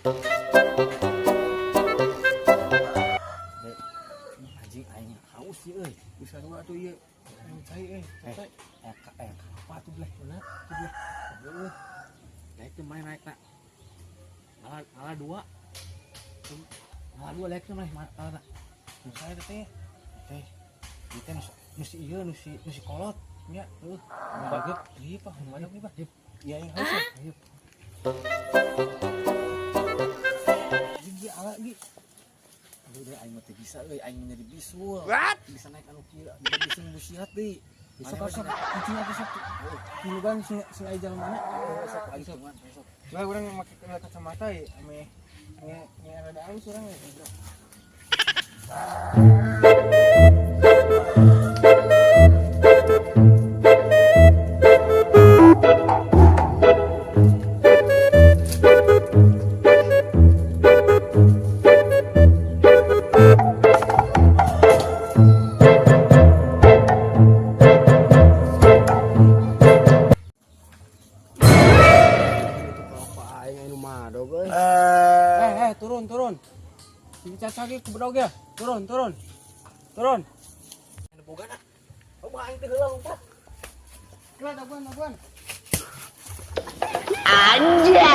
Anjing aing haus sih euy. Bisa dua tuh ieu. Aing cai capek. Apa tuh bleh? Bener, tuh bleh. Heuh. Naik tuh main naik nak. Malah dua. Malah dua naik tuh main malah. Nu saya teh. Teh. Kita nusi ieu nusi kolot. Nya, Bagep, ieu Pak, mana nih Pak? iya aing haus. Ayo. Gigi ala gi. Udah aing mah teu bisa euy, aing jadi bisul. Bisa naik anu kieu, bisa musiat deui. Besok kucing apa sok? Kilugan sing aya jalan mana? Besok lagi cuman besok. Lah urang make kacamata ya ame nge rada halus urang ya. Turun. Sini cacagi ke bedog ya. Turun. Ada boga na. Oh, aing teh heula lompat. Daguan. Anjay.